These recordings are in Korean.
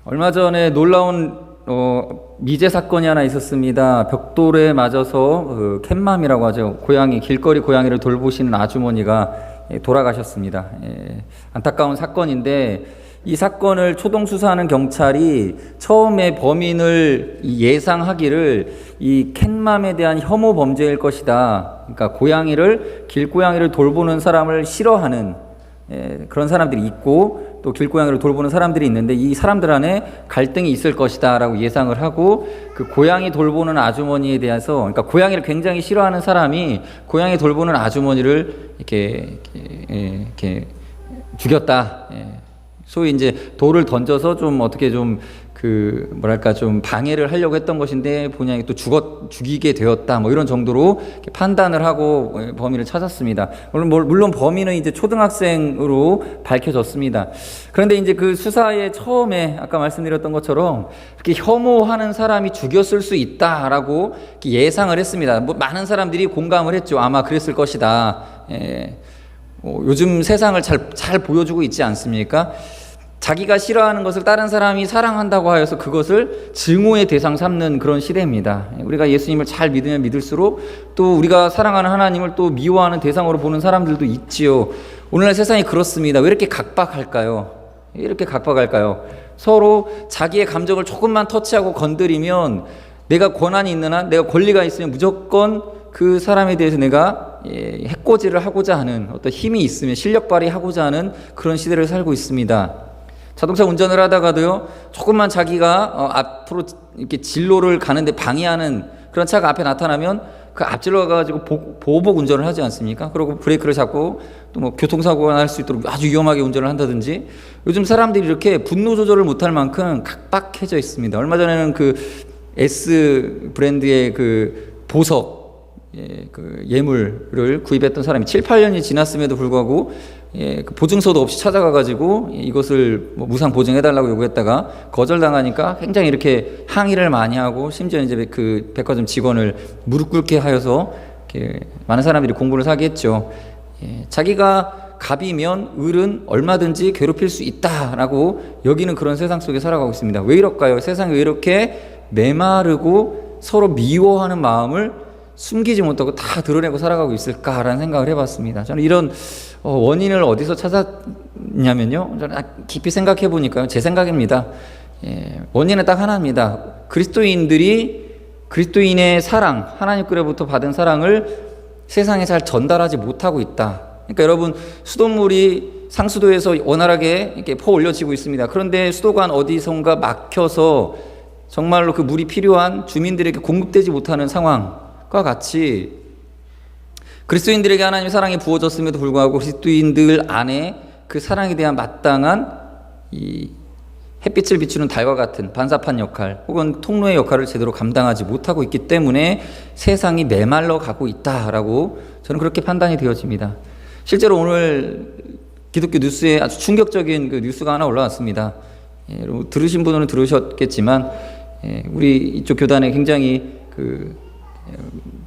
얼마 전에 놀라운 미제 사건이 하나 있었습니다. 벽돌에 맞아서 캣맘이라고 하죠. 길거리 고양이를 돌보시는 아주머니가 돌아가셨습니다. 안타까운 사건인데, 이 사건을 초동 수사하는 경찰이 처음에 범인을 예상하기를 이 캣맘에 대한 혐오 범죄일 것이다. 그러니까 길고양이를 돌보는 사람을 싫어하는 그런 사람들이 있고, 또 길고양이를 돌보는 사람들이 있는데 이 사람들 안에 갈등이 있을 것이다 라고 예상을 하고, 그 고양이 돌보는 아주머니에 대해서, 그러니까 고양이를 굉장히 싫어하는 사람이 고양이 돌보는 아주머니를 이렇게 죽였다. 소위 이제 돌을 던져서 좀 어떻게 좀 좀 방해를 하려고 했던 것인데 본인이 또 죽이게 되었다. 뭐 이런 정도로 판단을 하고 범인을 찾았습니다. 물론 범인은 이제 초등학생으로 밝혀졌습니다. 그런데 이제 그 수사에 처음에 아까 말씀드렸던 것처럼 이렇게 혐오하는 사람이 죽였을 수 있다라고 예상을 했습니다. 많은 사람들이 공감을 했죠. 아마 그랬을 것이다. 요즘 세상을 잘 보여주고 있지 않습니까? 자기가 싫어하는 것을 다른 사람이 사랑한다고 하여서 그것을 증오의 대상 삼는 그런 시대입니다. 우리가 예수님을 잘 믿으면 믿을수록 또 우리가 사랑하는 하나님을 또 미워하는 대상으로 보는 사람들도 있지요. 오늘날 세상이 그렇습니다. 왜 이렇게 각박할까요? 서로 자기의 감정을 조금만 터치하고 건드리면, 내가 권한이 있는 한, 내가 권리가 있으면 무조건 그 사람에 대해서 내가 해코지를 하고자 하는, 어떤 힘이 있으면 실력 발휘하고자 하는 그런 시대를 살고 있습니다. 자동차 운전을 하다가도요, 조금만 자기가 앞으로 이렇게 진로를 가는데 방해하는 그런 차가 앞에 나타나면 그 앞질러 가가지고 보호복 운전을 하지 않습니까? 그리고 브레이크를 잡고 또 뭐 교통사고가 날 수 있도록 아주 위험하게 운전을 한다든지. 요즘 사람들이 이렇게 분노 조절을 못할 만큼 각박해져 있습니다. 얼마 전에는 그 S 브랜드의 그 보석, 그 예물을 구입했던 사람이 7, 8년이 지났음에도 불구하고 그 보증서도 없이 찾아가가지고 이것을 무상 보증해달라고 요구했다가 거절당하니까 굉장히 이렇게 항의를 많이 하고, 심지어 이제 그 백화점 직원을 무릎 꿇게 하여서 많은 사람들이 공분을 사게 했죠. 자기가 갑이면 을은 얼마든지 괴롭힐 수 있다라고 여기는 그런 세상 속에 살아가고 있습니다. 왜 이럴까요? 세상이 왜 이렇게 메마르고 서로 미워하는 마음을 숨기지 못하고 다 드러내고 살아가고 있을까라는 생각을 해봤습니다. 저는 이런 원인을 어디서 찾았냐면요, 저는 깊이 생각해 보니까요, 제 생각입니다. 원인은 딱 하나입니다. 그리스도인의 사랑, 하나님께로부터 받은 사랑을 세상에 잘 전달하지 못하고 있다. 그러니까 여러분, 수돗물이 상수도에서 원활하게 이렇게 퍼올려지고 있습니다. 그런데 수도관 어디선가 막혀서 정말로 그 물이 필요한 주민들에게 공급되지 못하는 상황과 같이, 그리스도인들에게 하나님의 사랑이 부어졌음에도 불구하고 그리스도인들 안에 그 사랑에 대한 마땅한 이 햇빛을 비추는 달과 같은 반사판 역할 혹은 통로의 역할을 제대로 감당하지 못하고 있기 때문에 세상이 메말라 가고 있다라고 저는 그렇게 판단이 되어집니다. 실제로 오늘 기독교 뉴스에 아주 충격적인 그 뉴스가 하나 올라왔습니다. 들으신 분은 들으셨겠지만, 우리 이쪽 교단에 굉장히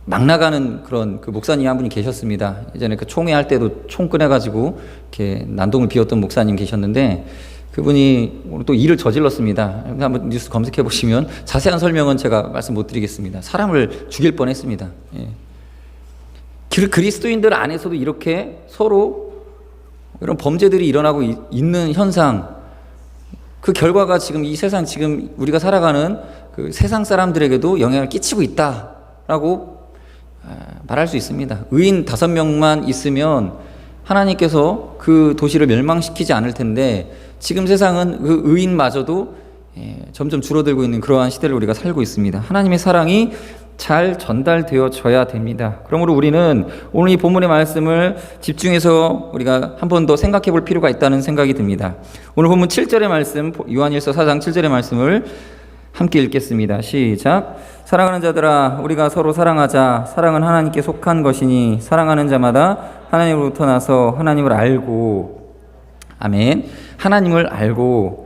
막 나가는 그런 그 목사님 한 분이 계셨습니다. 예전에 그 총회 할 때도 총 꺼내가지고 이렇게 난동을 피웠던 목사님 계셨는데, 그분이 오늘 또 일을 저질렀습니다. 한번 뉴스 검색해 보시면 자세한 설명은 제가 말씀 못 드리겠습니다. 사람을 죽일 뻔했습니다. 그리스도인들 안에서도 이렇게 서로 이런 범죄들이 일어나고 있는 현상, 그 결과가 지금 이 세상, 지금 우리가 살아가는 그 세상 사람들에게도 영향을 끼치고 있다라고 말할 수 있습니다. 의인 5명만 있으면 하나님께서 그 도시를 멸망시키지 않을 텐데, 지금 세상은 그 의인마저도 점점 줄어들고 있는 그러한 시대를 우리가 살고 있습니다. 하나님의 사랑이 잘 전달되어져야 됩니다. 그러므로 우리는 오늘 이 본문의 말씀을 집중해서 우리가 한 번 더 생각해 볼 필요가 있다는 생각이 듭니다. 오늘 본문 7절의 말씀, 요한일서 4장 7절의 말씀을 함께 읽겠습니다. 시작. 사랑하는 자들아, 우리가 서로 사랑하자. 사랑은 하나님께 속한 것이니 사랑하는 자마다 하나님으로부터 나서 하나님을 알고, 아멘, 하나님을 알고.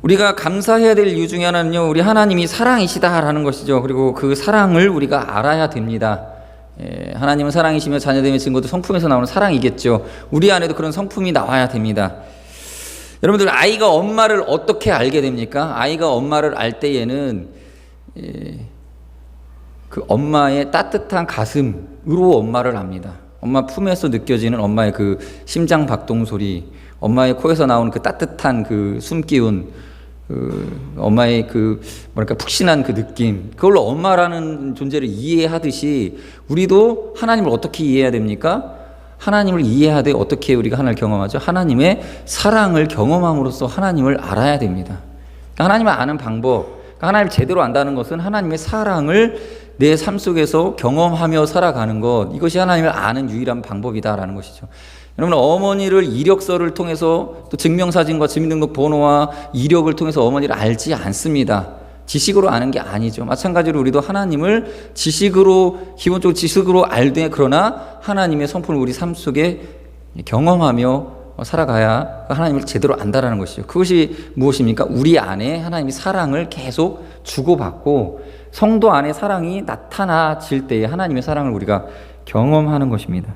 우리가 감사해야 될 이유 중에 하나는요, 우리 하나님이 사랑이시다라는 것이죠. 그리고 그 사랑을 우리가 알아야 됩니다. 하나님은 사랑이시며 자녀됨의 증거도 성품에서 나오는 사랑이겠죠. 우리 안에도 그런 성품이 나와야 됩니다. 여러분들 아이가 엄마를 어떻게 알게 됩니까? 아이가 엄마를 알 때에는 그 엄마의 따뜻한 가슴으로 엄마를 압니다. 엄마 품에서 느껴지는 엄마의 그 심장 박동 소리, 엄마의 코에서 나오는 그 따뜻한 그 숨기운, 엄마의 그 뭐랄까 푹신한 그 느낌, 그걸로 엄마라는 존재를 이해하듯이 우리도 하나님을 어떻게 이해해야 됩니까? 하나님을 이해하되 어떻게 우리가 하나님을 경험하죠? 하나님의 사랑을 경험함으로써 하나님을 알아야 됩니다. 그러니까 하나님을 아는 방법, 그러니까 하나님을 제대로 안다는 것은 하나님의 사랑을 내 삶 속에서 경험하며 살아가는 것, 이것이 하나님을 아는 유일한 방법이다라는 것이죠. 여러분, 어머니를 이력서를 통해서 또 증명사진과 주민등록번호와 이력을 통해서 어머니를 알지 않습니다. 지식으로 아는 게 아니죠. 마찬가지로 우리도 하나님을 지식으로, 기본적으로 지식으로 알되, 그러나 하나님의 성품을 우리 삶 속에 경험하며 살아가야 하나님을 제대로 안다라는 것이죠. 그것이 무엇입니까? 우리 안에 하나님의 사랑을 계속 주고받고 성도 안에 사랑이 나타나질 때에 하나님의 사랑을 우리가 경험하는 것입니다.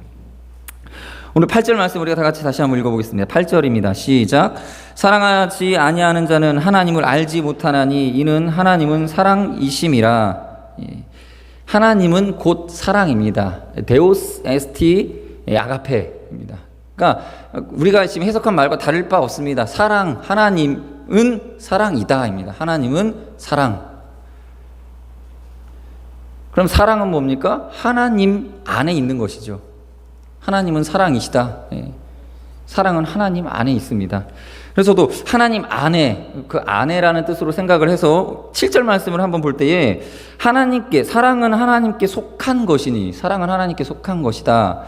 오늘 8절 말씀 우리가 다 같이 다시 한번 읽어보겠습니다. 8절입니다. 시작. 사랑하지 아니하는 자는 하나님을 알지 못하나니 이는 하나님은 사랑이심이라. 하나님은 곧 사랑입니다. 데오스 에스티 아가페입니다. 그러니까 우리가 지금 해석한 말과 다를 바 없습니다. 사랑, 하나님은 사랑이다입니다. 하나님은 사랑. 그럼 사랑은 뭡니까? 하나님 안에 있는 것이죠. 하나님은 사랑이시다. 사랑은 하나님 안에 있습니다. 그래서도 하나님 안에, 그 안에라는 뜻으로 생각을 해서 7절 말씀을 한번 볼 때에 하나님께, 사랑은 하나님께 속한 것이니, 사랑은 하나님께 속한 것이다.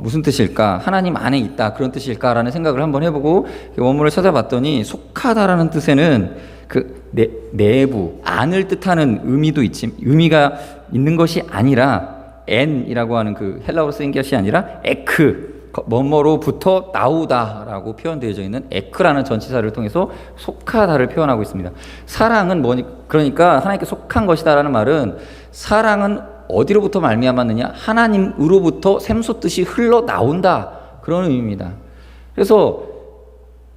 무슨 뜻일까? 하나님 안에 있다. 그런 뜻일까라는 생각을 한번 해보고 원문을 찾아봤더니 속하다라는 뜻에는 그 내부, 안을 뜻하는 의미가 있는 것이 아니라 엔이라고 하는 그 헬라어로 쓰인 것이 아니라 에크, 뭐뭐로부터 나오다라고 표현되어져 있는 에크라는 전치사를 통해서 속하다를 표현하고 있습니다. 사랑은 그러니까 하나님께 속한 것이다라는 말은 사랑은 어디로부터 말미암았느냐? 하나님으로부터 샘솟듯이 흘러나온다, 그런 의미입니다. 그래서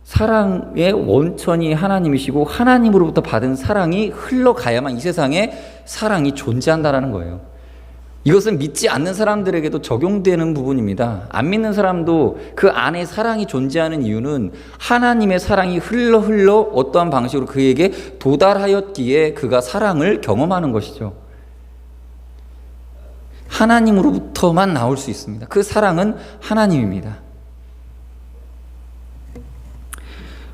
사랑의 원천이 하나님이시고 하나님으로부터 받은 사랑이 흘러가야만 이 세상에 사랑이 존재한다라는 거예요. 이것은 믿지 않는 사람들에게도 적용되는 부분입니다. 안 믿는 사람도 그 안에 사랑이 존재하는 이유는 하나님의 사랑이 흘러 어떠한 방식으로 그에게 도달하였기에 그가 사랑을 경험하는 것이죠. 하나님으로부터만 나올 수 있습니다. 그 사랑은 하나님입니다.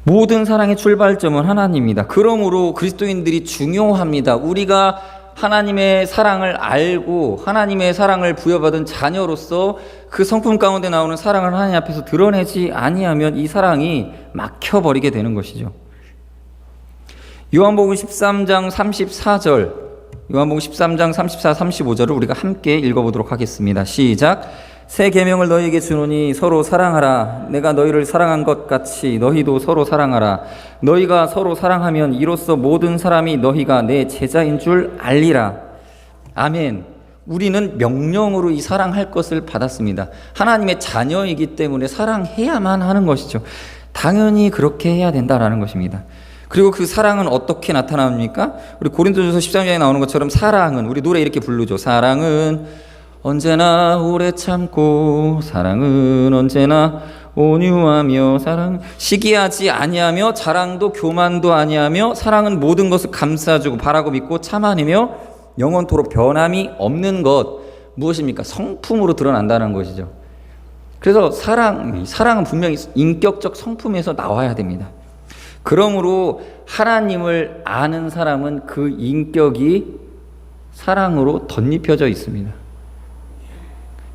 모든 사랑의 출발점은 하나님입니다. 그러므로 그리스도인들이 중요합니다. 우리가 하나님의 사랑을 알고 하나님의 사랑을 부여받은 자녀로서 그 성품 가운데 나오는 사랑을 하나님 앞에서 드러내지 아니하면 이 사랑이 막혀버리게 되는 것이죠. 요한복음 13장 34절, 요한복음 13장 34, 35절을 우리가 함께 읽어보도록 하겠습니다. 시작. 새 계명을 너희에게 주노니 서로 사랑하라. 내가 너희를 사랑한 것 같이 너희도 서로 사랑하라. 너희가 서로 사랑하면 이로써 모든 사람이 너희가 내 제자인 줄 알리라. 아멘. 우리는 명령으로 이 사랑할 것을 받았습니다. 하나님의 자녀이기 때문에 사랑해야만 하는 것이죠. 당연히 그렇게 해야 된다라는 것입니다. 그리고 그 사랑은 어떻게 나타납니까? 우리 고린도전서 13장에 나오는 것처럼 사랑은, 우리 노래 이렇게 부르죠. 사랑은 언제나 오래 참고, 사랑은 언제나 온유하며, 사랑 시기하지 아니하며, 자랑도 교만도 아니하며, 사랑은 모든 것을 감싸주고 바라고 믿고 참아내며 영원토록 변함이 없는 것. 무엇입니까? 성품으로 드러난다는 것이죠. 그래서 사랑은 분명히 인격적 성품에서 나와야 됩니다. 그러므로 하나님을 아는 사람은 그 인격이 사랑으로 덧입혀져 있습니다.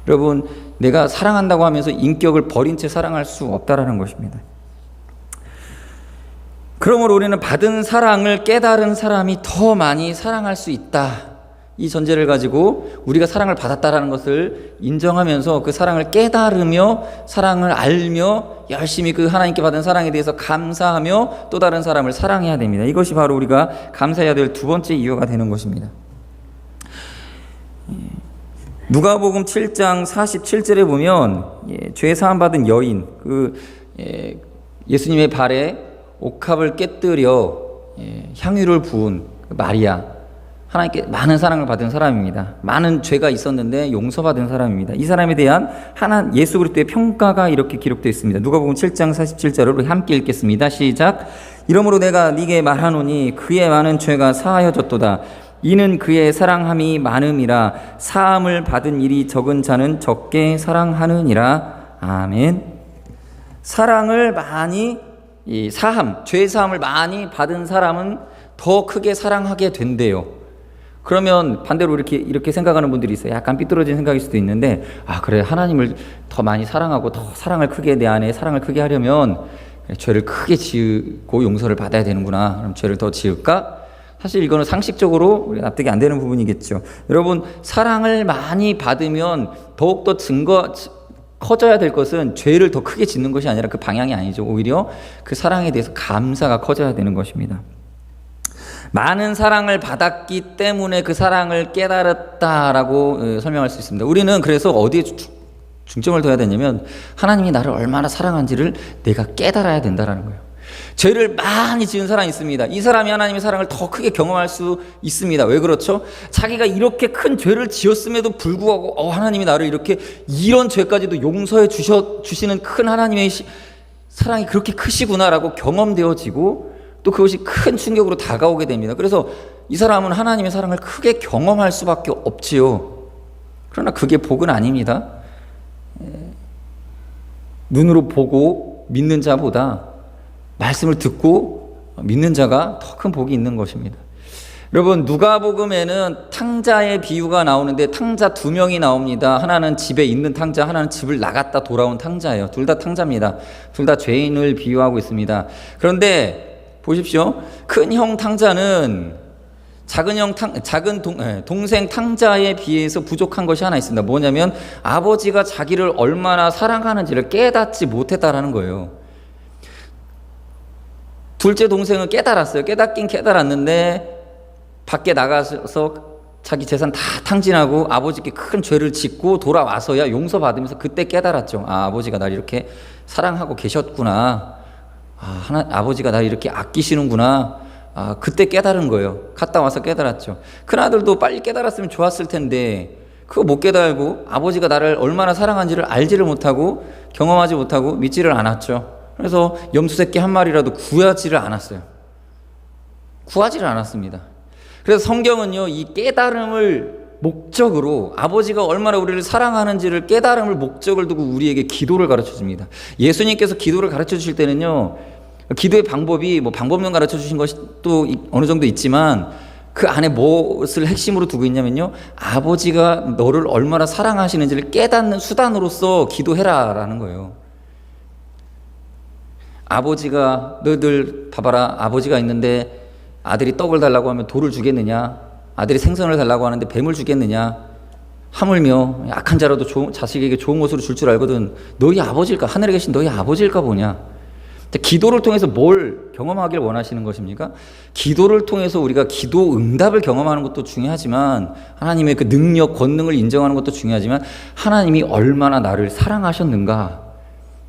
여러분, 내가 사랑한다고 하면서 인격을 버린 채 사랑할 수 없다라는 것입니다. 그러므로 우리는 받은 사랑을 깨달은 사람이 더 많이 사랑할 수 있다, 이 전제를 가지고 우리가 사랑을 받았다라는 것을 인정하면서 그 사랑을 깨달으며 사랑을 알며 열심히 그 하나님께 받은 사랑에 대해서 감사하며 또 다른 사람을 사랑해야 됩니다. 이것이 바로 우리가 감사해야 될 두 번째 이유가 되는 것입니다. 누가복음 7장 47절에 보면 죄 사함 받은 여인, 예수님의 발에 옥합을 깨뜨려 향유를 부은 마리아, 하나님께 많은 사랑을 받은 사람입니다. 많은 죄가 있었는데 용서받은 사람입니다. 이 사람에 대한 예수 그리스도의 평가가 이렇게 기록되어 있습니다. 누가복음 7장 47절을 함께 읽겠습니다. 시작. 이러므로 내가 네게 말하노니 그의 많은 죄가 사하여졌도다. 이는 그의 사랑함이 많음이라. 사함을 받은 일이 적은 자는 적게 사랑하느니라. 아멘. 사랑을 많이 죄 사함을 많이 받은 사람은 더 크게 사랑하게 된대요. 그러면 반대로 이렇게 생각하는 분들이 있어요. 약간 삐뚤어진 생각일 수도 있는데, 그래, 하나님을 더 많이 사랑하고 더 사랑을 크게, 내 안에 사랑을 크게 하려면 죄를 크게 지고 용서를 받아야 되는구나. 그럼 죄를 더 지을까? 사실 이거는 상식적으로 우리가 납득이 안 되는 부분이겠죠. 여러분, 사랑을 많이 받으면 더욱더 커져야 될 것은 죄를 더 크게 짓는 것이 아니라 그 방향이 아니죠. 오히려 그 사랑에 대해서 감사가 커져야 되는 것입니다. 많은 사랑을 받았기 때문에 그 사랑을 깨달았다라고 설명할 수 있습니다. 우리는 그래서 어디에 중점을 둬야 되냐면 하나님이 나를 얼마나 사랑한지를 내가 깨달아야 된다라는 거예요. 죄를 많이 지은 사람이 있습니다. 이 사람이 하나님의 사랑을 더 크게 경험할 수 있습니다. 왜 그렇죠? 자기가 이렇게 큰 죄를 지었음에도 불구하고 하나님이 나를 이런 죄까지도 용서해 주시는 큰 하나님의 사랑이 그렇게 크시구나라고 경험되어지고 또 그것이 큰 충격으로 다가오게 됩니다. 그래서 이 사람은 하나님의 사랑을 크게 경험할 수밖에 없지요. 그러나 그게 복은 아닙니다. 눈으로 보고 믿는 자보다 말씀을 듣고 믿는 자가 더 큰 복이 있는 것입니다. 여러분, 누가복음에는 탕자의 비유가 나오는데 탕자 2명이 나옵니다. 하나는 집에 있는 탕자, 하나는 집을 나갔다 돌아온 탕자예요. 둘 다 탕자입니다. 둘 다 죄인을 비유하고 있습니다. 그런데 보십시오. 큰 형 탕자는 작은 동생 탕자에 비해서 부족한 것이 하나 있습니다. 뭐냐면 아버지가 자기를 얼마나 사랑하는지를 깨닫지 못했다라는 거예요. 둘째 동생은 깨달았어요. 깨닫긴 깨달았는데 밖에 나가서 자기 재산 다 탕진하고 아버지께 큰 죄를 짓고 돌아와서야 용서받으면서 그때 깨달았죠. 아버지가 날 이렇게 사랑하고 계셨구나. 아버지가 날 이렇게 아끼시는구나. 그때 깨달은 거예요. 갔다 와서 깨달았죠. 큰아들도 빨리 깨달았으면 좋았을 텐데 그거 못 깨달고 아버지가 나를 얼마나 사랑한지를 알지를 못하고 경험하지 못하고 믿지를 않았죠. 그래서 염소새끼 한 마리라도 구하지를 않았어요. 구하지를 않았습니다. 그래서 성경은요, 이 깨달음을 목적으로, 아버지가 얼마나 우리를 사랑하는지를 깨달음을 목적을 두고 우리에게 기도를 가르쳐 줍니다. 예수님께서 기도를 가르쳐 주실 때는요, 기도의 방법이 방법론 가르쳐 주신 것이 또 어느 정도 있지만 그 안에 무엇을 핵심으로 두고 있냐면요, 아버지가 너를 얼마나 사랑하시는지를 깨닫는 수단으로서 기도해라라는 거예요. 아버지가, 너희들 봐봐라, 아버지가 있는데 아들이 떡을 달라고 하면 돌을 주겠느냐? 아들이 생선을 달라고 하는데 뱀을 주겠느냐? 하물며 약한 자라도 자식에게 좋은 것으로 줄 줄 알거든 너희 아버지일까? 하늘에 계신 너희 아버지일까 보냐? 기도를 통해서 뭘 경험하길 원하시는 것입니까? 기도를 통해서 우리가 기도 응답을 경험하는 것도 중요하지만, 하나님의 그 능력, 권능을 인정하는 것도 중요하지만, 하나님이 얼마나 나를 사랑하셨는가,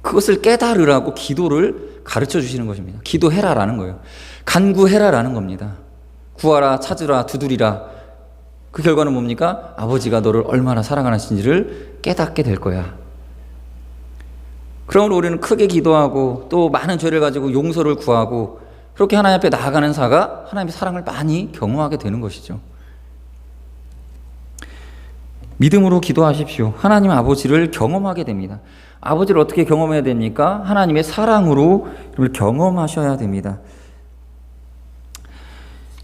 그것을 깨달으라고 기도를 가르쳐 주시는 것입니다. 기도해라라는 거예요. 간구해라라는 겁니다. 구하라, 찾으라, 두드리라. 그 결과는 뭡니까? 아버지가 너를 얼마나 사랑하시는지를 깨닫게 될 거야. 그러므로 우리는 크게 기도하고 또 많은 죄를 가지고 용서를 구하고 그렇게 하나님 앞에 나아가는 자가 하나님의 사랑을 많이 경험하게 되는 것이죠. 믿음으로 기도하십시오. 하나님 아버지를 경험하게 됩니다. 아버지를 어떻게 경험해야 됩니까? 하나님의 사랑으로 경험하셔야 됩니다.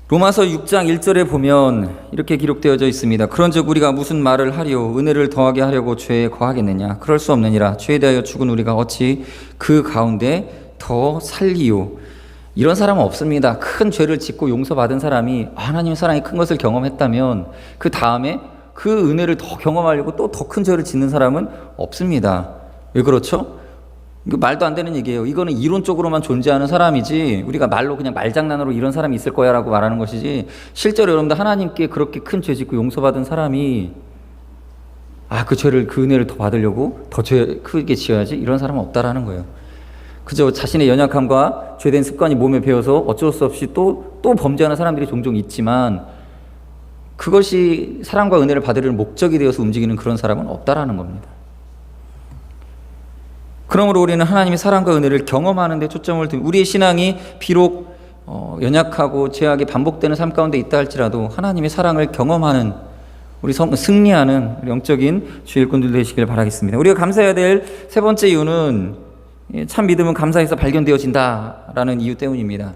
로마서 6장 1절에 보면 이렇게 기록되어져 있습니다. 그런즉 우리가 무슨 말을 하리요? 은혜를 더하게 하려고 죄에 거하겠느냐? 그럴 수 없느니라. 죄에 대하여 죽은 우리가 어찌 그 가운데 더 살리요? 이런 사람은 없습니다. 큰 죄를 짓고 용서받은 사람이 하나님의 사랑이 큰 것을 경험했다면 그 다음에 그 은혜를 더 경험하려고 또 더 큰 죄를 짓는 사람은 없습니다. 왜 그렇죠? 이거 말도 안 되는 얘기예요. 이거는 이론적으로만 존재하는 사람이지, 우리가 말로 그냥 말장난으로 이런 사람이 있을 거야 라고 말하는 것이지, 실제로 여러분들 하나님께 그렇게 큰 죄 짓고 용서받은 사람이 그 죄를, 그 은혜를 더 받으려고 더 죄 크게 지어야지, 이런 사람은 없다라는 거예요. 그저 자신의 연약함과 죄된 습관이 몸에 배어서 어쩔 수 없이 또 범죄하는 사람들이 종종 있지만 그것이 사랑과 은혜를 받으려는 목적이 되어서 움직이는 그런 사람은 없다라는 겁니다. 그러므로 우리는 하나님의 사랑과 은혜를 경험하는 데 초점을 두고 우리의 신앙이 비록 연약하고 죄악이 반복되는 삶 가운데 있다 할지라도 하나님의 사랑을 경험하는 우리 승리하는 우리 영적인 주의 일꾼들 되시길 바라겠습니다. 우리가 감사해야 될 세 번째 이유는 참 믿음은 감사에서 발견되어진다라는 이유 때문입니다.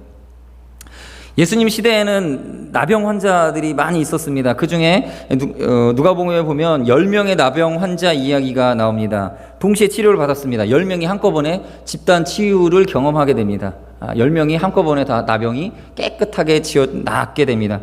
예수님 시대에는 나병 환자들이 많이 있었습니다. 그 중에 누가복음에 보면 10명의 나병 환자 이야기가 나옵니다. 동시에 치료를 받았습니다. 10명이 한꺼번에 집단 치유를 경험하게 됩니다. 10명이 한꺼번에 다 나병이 깨끗하게 낫게 됩니다.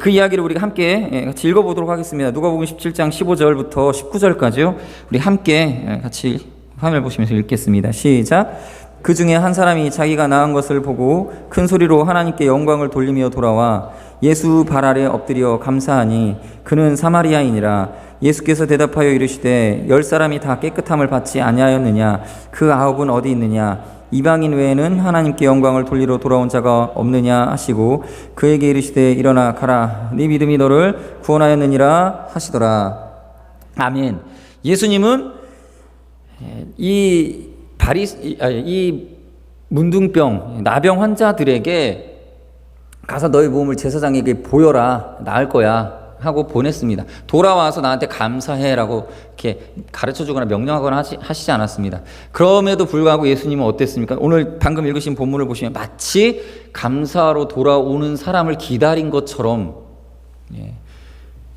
그 이야기를 우리가 함께 같이 읽어보도록 하겠습니다. 누가복음 17장 15절부터 19절까지요. 우리 함께 같이 화면을 보시면서 읽겠습니다. 시작. 그 중에 한 사람이 자기가 나은 것을 보고 큰 소리로 하나님께 영광을 돌리며 돌아와 예수 발 아래 엎드려 감사하니 그는 사마리아인이라. 예수께서 대답하여 이르시되 10사람이 다 깨끗함을 받지 아니하였느냐? 그 9은 어디 있느냐? 이방인 외에는 하나님께 영광을 돌리러 돌아온 자가 없느냐 하시고 그에게 이르시되 일어나 가라. 네 믿음이 너를 구원하였느니라 하시더라. 아멘. 예수님은 이 문둥병, 나병 환자들에게 가서 너희 몸을 제사장에게 보여라. 나을 거야. 하고 보냈습니다. 돌아와서 나한테 감사해라고 이렇게 가르쳐주거나 명령하거나 하시지 않았습니다. 그럼에도 불구하고 예수님은 어땠습니까? 오늘 방금 읽으신 본문을 보시면 마치 감사로 돌아오는 사람을 기다린 것처럼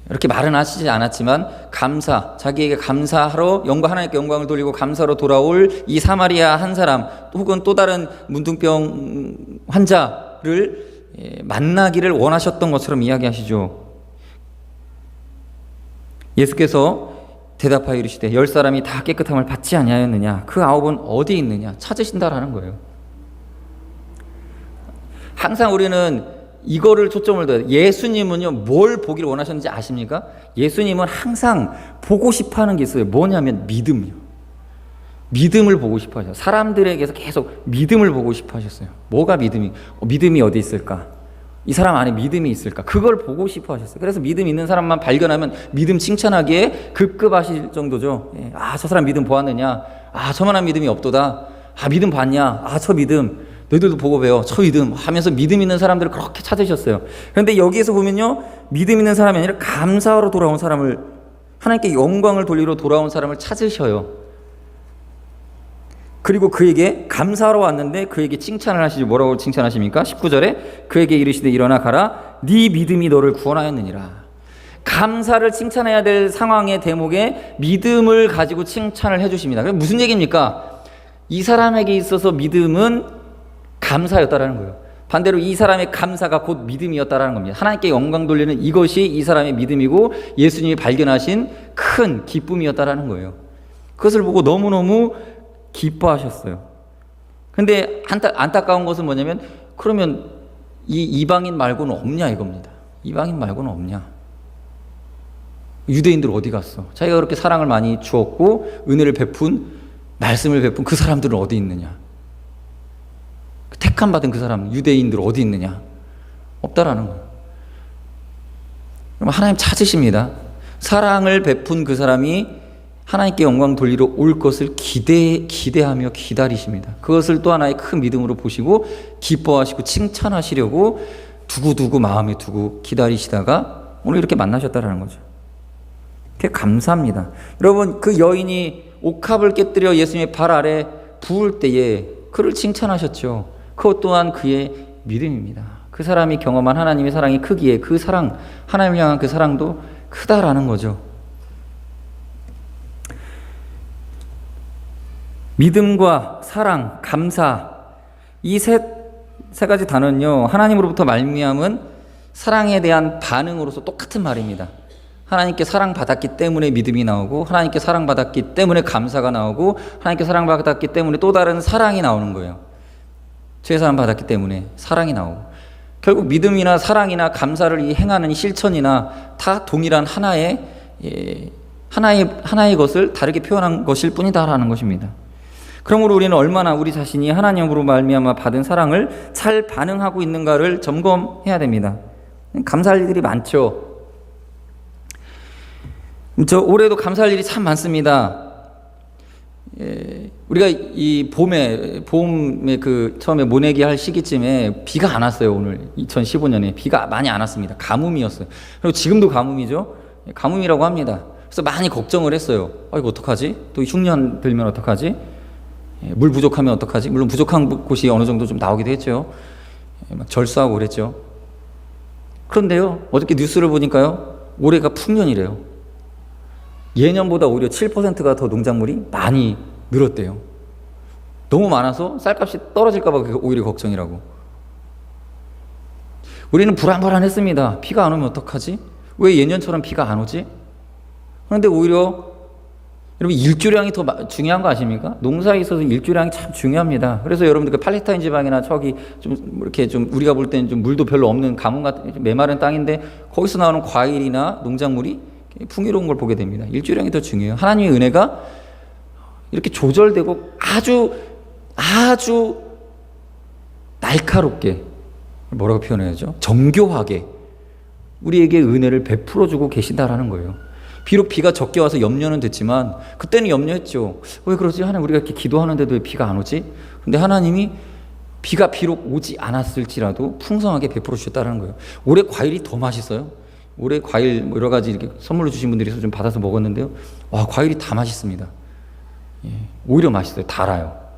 이렇게 말은 하시지 않았지만 자기에게 감사하러 하나님께 영광을 돌리고 감사로 돌아올 이 사마리아 한 사람 혹은 또 다른 문둥병 환자를 만나기를 원하셨던 것처럼 이야기하시죠. 예수께서 대답하여 이르시되 10사람이 다 깨끗함을 받지 아니하였느냐? 그 9은 어디 있느냐? 찾으신다라는 거예요. 항상 우리는 이거를 초점을 둬야 돼요. 예수님은요, 뭘 보기를 원하셨는지 아십니까? 예수님은 항상 보고 싶어 하는 게 있어요. 뭐냐면 믿음이요. 믿음을 보고 싶어 하셨어요. 사람들에게서 계속 믿음을 보고 싶어 하셨어요. 뭐가 믿음이 어디 있을까? 이 사람 안에 믿음이 있을까? 그걸 보고 싶어 하셨어요. 그래서 믿음 있는 사람만 발견하면 믿음 칭찬하기에 급급하실 정도죠. 저 사람 믿음 보았느냐? 저만한 믿음이 없도다. 믿음 봤냐? 저 믿음. 너희들도 보고 배워. 저 믿음 하면서 믿음 있는 사람들을 그렇게 찾으셨어요. 그런데 여기에서 보면요, 믿음 있는 사람이 아니라 감사하러 돌아온 사람을, 하나님께 영광을 돌리러 돌아온 사람을 찾으셔요. 그리고 그에게 감사하러 왔는데 그에게 칭찬을 하시죠. 뭐라고 칭찬하십니까? 19절에 그에게 이르시되 일어나 가라. 네 믿음이 너를 구원하였느니라. 감사를 칭찬해야 될 상황의 대목에 믿음을 가지고 칭찬을 해주십니다. 그럼 무슨 얘기입니까? 이 사람에게 있어서 믿음은 감사였다라는 거예요. 반대로 이 사람의 감사가 곧 믿음이었다라는 겁니다. 하나님께 영광 돌리는 이것이 이 사람의 믿음이고 예수님이 발견하신 큰 기쁨이었다라는 거예요. 그것을 보고 너무너무 기뻐하셨어요. 근데 안타까운 것은 뭐냐면 그러면 이 이방인 말고는 없냐 이겁니다. 이방인 말고는 없냐. 유대인들 어디 갔어? 자기가 그렇게 사랑을 많이 주었고 은혜를 말씀을 베푼 그 사람들은 어디 있느냐? 택함 받은 그 사람 유대인들 어디 있느냐? 없다라는 거예요. 그럼 하나님 찾으십니다. 사랑을 베푼 그 사람이 하나님께 영광 돌리러 올 것을 기대하며 기다리십니다. 그것을 또 하나의 큰 믿음으로 보시고 기뻐하시고 칭찬하시려고 두고두고 마음에 두고 기다리시다가 오늘 이렇게 만나셨다라는 거죠. 그게 감사합니다. 여러분, 그 여인이 옥합을 깨뜨려 예수님의 발 아래 부을 때에 그를 칭찬하셨죠. 그것 또한 그의 믿음입니다. 그 사람이 경험한 하나님의 사랑의 크기에 그 사랑, 하나님을 향한 그 사랑도 크다라는 거죠. 믿음과 사랑, 감사, 이 세 가지 단어는요, 하나님으로부터 말미암은 사랑에 대한 반응으로서 똑같은 말입니다. 하나님께 사랑받았기 때문에 믿음이 나오고, 하나님께 사랑받았기 때문에 감사가 나오고, 하나님께 사랑받았기 때문에 또 다른 사랑이 나오는 거예요. 죄사함 받았기 때문에 사랑이 나오고, 결국 믿음이나 사랑이나 감사를 행하는 실천이나 다 동일한 하나의 것을 다르게 표현한 것일 뿐이다라는 것입니다. 그러므로 우리는 얼마나 우리 자신이 하나님으로 말미암아 받은 사랑을 잘 반응하고 있는가를 점검해야 됩니다. 감사할 일들이 많죠. 올해도 감사할 일이 참 많습니다. 우리가 이 봄에 그 처음에 모내기 할 시기쯤에 비가 안 왔어요. 오늘 2015년에 비가 많이 안 왔습니다. 가뭄이었어요. 그리고 지금도 가뭄이죠. 가뭄이라고 합니다. 그래서 많이 걱정을 했어요. 이거 어떡하지? 또 흉년 들면 어떡하지? 물 부족하면 어떡하지? 물론 부족한 곳이 어느 정도 좀 나오기도 했죠. 막 절수하고 그랬죠. 그런데요, 어저께 뉴스를 보니까요, 올해가 풍년이래요. 예년보다 오히려 7%가 더 농작물이 많이 늘었대요. 너무 많아서 쌀값이 떨어질까 봐 오히려 걱정이라고. 우리는 불안불안했습니다. 비가 안 오면 어떡하지? 왜 예년처럼 비가 안 오지? 그런데 오히려 여러분, 일조량이 더 중요한 거 아십니까? 농사에 있어서 일조량이 참 중요합니다. 그래서 여러분들 그 팔레스타인 지방이나 저기 좀 이렇게 좀 우리가 볼 때는 좀 물도 별로 없는 가뭄 같은 메마른 땅인데 거기서 나오는 과일이나 농작물이 풍요로운 걸 보게 됩니다. 일조량이 더 중요해요. 하나님의 은혜가 이렇게 조절되고 아주 날카롭게, 뭐라고 표현해야죠? 정교하게 우리에게 은혜를 베풀어주고 계신다라는 거예요. 비록 비가 적게 와서 염려는 됐지만 그때는 염려했죠. 왜 그러지? 하나님, 우리가 이렇게 기도하는데도 왜 비가 안 오지? 근데 하나님이 비가 비록 오지 않았을지라도 풍성하게 베풀어 주셨다는 거예요. 올해 과일이 더 맛있어요. 올해 과일 여러 가지 이렇게 선물로 주신 분들이 좀 받아서 먹었는데요. 와, 과일이 다 맛있습니다. 오히려 맛있어요. 달아요.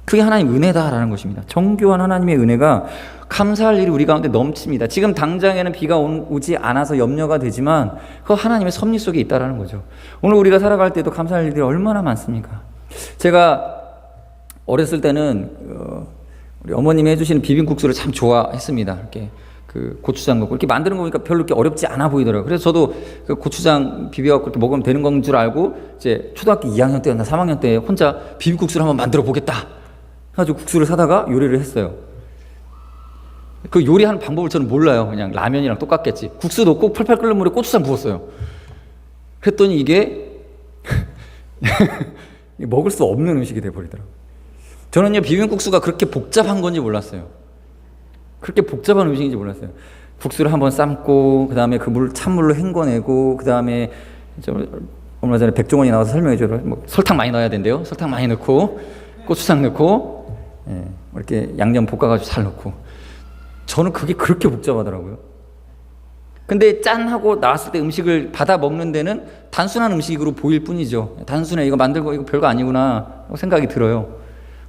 그게 하나님 은혜다라는 것입니다. 정교한 하나님의 은혜가 감사할 일이 우리 가운데 넘칩니다. 지금 당장에는 비가 오지 않아서 염려가 되지만 그 하나님의 섭리 속에 있다라는 거죠. 오늘 우리가 살아갈 때도 감사할 일들이 얼마나 많습니까? 제가 어렸을 때는 우리 어머님이 해주시는 비빔국수를 참 좋아했습니다. 이렇게 그 고추장 넣고 이렇게 만드는 거 보니까 별로 이렇게 어렵지 않아 보이더라고요. 그래서 저도 그 고추장 비벼갖고 이렇게 먹으면 되는 건 줄 알고 이제 초등학교 2학년 때였나 3학년 때 혼자 비빔국수를 한번 만들어 보겠다 해가지고 국수를 사다가 요리를 했어요. 그 요리하는 방법을 저는 몰라요. 그냥 라면이랑 똑같겠지. 국수 넣고 펄펄 끓는 물에 고추장 부었어요. 그랬더니 이게 먹을 수 없는 음식이 돼버리더라고요. 저는요, 비빔국수가 그렇게 복잡한 건지 몰랐어요. 그렇게 복잡한 음식인지 몰랐어요. 국수를 한번 삶고, 그 다음에 그 물 찬물로 헹궈내고, 그 다음에 얼마 전에 백종원이 나와서 설명해줘요. 뭐 설탕 많이 넣어야 된대요. 설탕 많이 넣고, 고추장 넣고, 이렇게 양념 볶아가지고 잘 넣고. 저는 그게 그렇게 복잡하더라고요. 근데 짠 하고 나왔을 때 음식을 받아 먹는 데는 단순한 음식으로 보일 뿐이죠. 단순해, 이거 만들고 이거 별거 아니구나 생각이 들어요.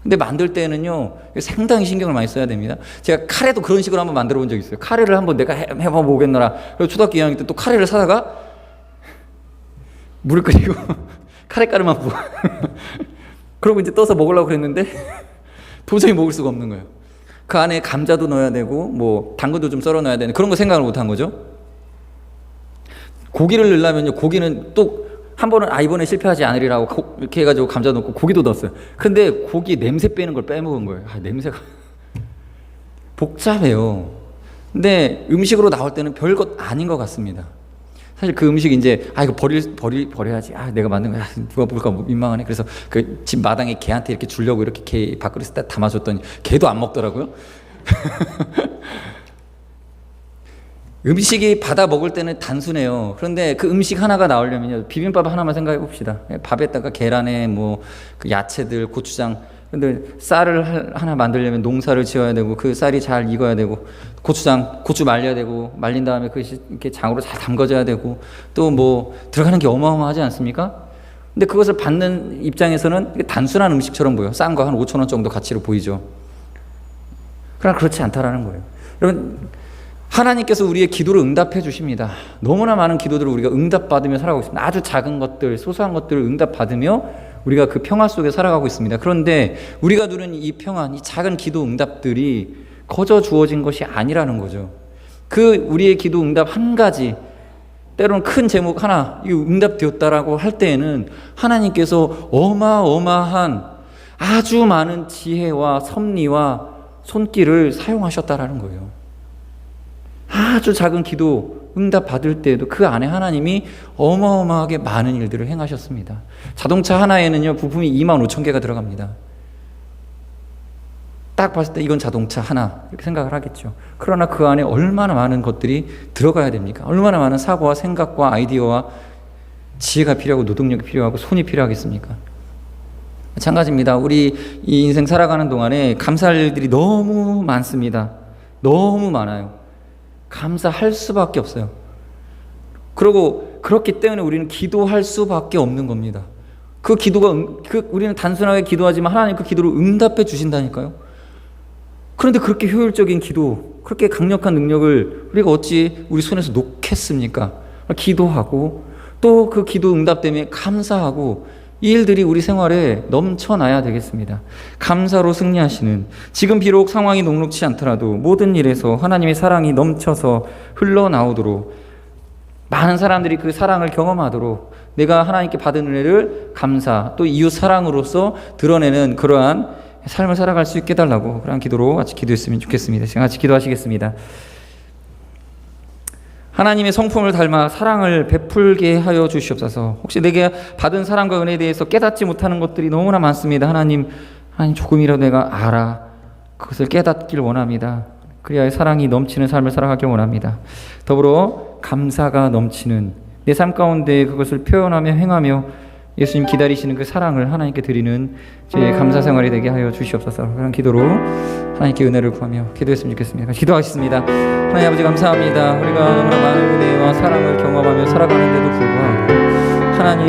근데 만들 때는요, 상당히 신경을 많이 써야 됩니다. 제가 카레도 그런 식으로 한번 만들어 본 적이 있어요. 카레를 한번 내가 해봐 보겠노라. 그리고 초등학교 2학년 때 또 카레를 사다가 물을 끓이고 카레가루만 부어. 그러고 이제 떠서 먹으려고 그랬는데 도저히 먹을 수가 없는 거예요. 그 안에 감자도 넣어야 되고 뭐 당근도 좀 썰어 넣어야 되는 그런 거 생각을 못 한 거죠. 고기를 넣으려면요, 고기는 또 한 번은 이번에 실패하지 않으리라고 이렇게 해가지고 감자 넣고 고기도 넣었어요. 근데 고기 냄새 빼는 걸 빼먹은 거예요. 냄새가 복잡해요. 근데 음식으로 나올 때는 별것 아닌 것 같습니다. 사실 그 음식 이제 이거 버려야지. 내가 만든 거야. 누가 볼까 민망하네. 그래서 그 집 마당에 개한테 이렇게 주려고 이렇게 개 밥그릇에 딱 담아줬더니 개도 안 먹더라고요. 음식이 받아 먹을 때는 단순해요. 그런데 그 음식 하나가 나오려면요, 비빔밥 하나만 생각해 봅시다. 밥에다가 계란에 뭐 그 야채들, 고추장. 근데 쌀을 하나 만들려면 농사를 지어야 되고 그 쌀이 잘 익어야 되고 고추 말려야 되고 말린 다음에 그것이 이렇게 장으로 잘 담궈져야 되고 또 뭐 들어가는 게 어마어마하지 않습니까? 근데 그것을 받는 입장에서는 단순한 음식처럼 보여요. 싼 거 한 5,000원 정도 가치로 보이죠. 그러나 그렇지 않다라는 거예요. 여러분, 하나님께서 우리의 기도를 응답해 주십니다. 너무나 많은 기도들을 우리가 응답받으며 살아가고 있습니다. 아주 작은 것들, 소소한 것들을 응답받으며 우리가 그 평화 속에 살아가고 있습니다. 그런데 우리가 누리는 이 평안, 이 작은 기도 응답들이 거저 주어진 것이 아니라는 거죠. 그 우리의 기도 응답 한 가지, 때로는 큰 제목 하나 이 응답되었다라고 할 때에는 하나님께서 어마어마한 아주 많은 지혜와 섭리와 손길을 사용하셨다라는 거예요. 아주 작은 기도 응답 받을 때에도 그 안에 하나님이 어마어마하게 많은 일들을 행하셨습니다. 자동차 하나에는요, 부품이 25,000개가 들어갑니다. 딱 봤을 때 이건 자동차 하나 이렇게 생각을 하겠죠. 그러나 그 안에 얼마나 많은 것들이 들어가야 됩니까? 얼마나 많은 사고와 생각과 아이디어와 지혜가 필요하고 노동력이 필요하고 손이 필요하겠습니까? 마찬가지입니다. 우리 이 인생 살아가는 동안에 감사할 일들이 너무 많습니다. 너무 많아요. 감사할 수밖에 없어요. 그리고 그렇기 때문에 우리는 기도할 수밖에 없는 겁니다. 그 기도가 우리는 단순하게 기도하지만 하나님 그 기도를 응답해 주신다니까요. 그런데 그렇게 효율적인 기도, 그렇게 강력한 능력을 우리가 어찌 우리 손에서 놓겠습니까? 기도하고 또 그 기도 응답 때문에 감사하고 이 일들이 우리 생활에 넘쳐나야 되겠습니다. 감사로 승리하시는, 지금 비록 상황이 녹록치 않더라도 모든 일에서 하나님의 사랑이 넘쳐서 흘러나오도록, 많은 사람들이 그 사랑을 경험하도록 내가 하나님께 받은 은혜를 감사 또 이웃 사랑으로서 드러내는 그러한 삶을 살아갈 수 있게 해달라고, 그런 기도로 같이 기도했으면 좋겠습니다. 지금 같이 기도하시겠습니다. 하나님의 성품을 닮아 사랑을 베풀게 하여 주시옵소서. 혹시 내게 받은 사랑과 은혜에 대해서 깨닫지 못하는 것들이 너무나 많습니다. 하나님 조금이라도 내가 알아 그것을 깨닫길 원합니다. 그리하여 사랑이 넘치는 삶을 살아가길 원합니다. 더불어 감사가 넘치는 내 삶 가운데 그것을 표현하며 행하며 예수님 기다리시는 그 사랑을 하나님께 드리는 저희의 감사 생활이 되게 하여 주시옵소서. 그런 기도로 하나님께 은혜를 구하며 기도했으면 좋겠습니다. 기도하겠습니다. 하나님 아버지 감사합니다. 우리가 너무나 많은 은혜와 사랑을 경험하며 살아가는데도 불구하고 하나님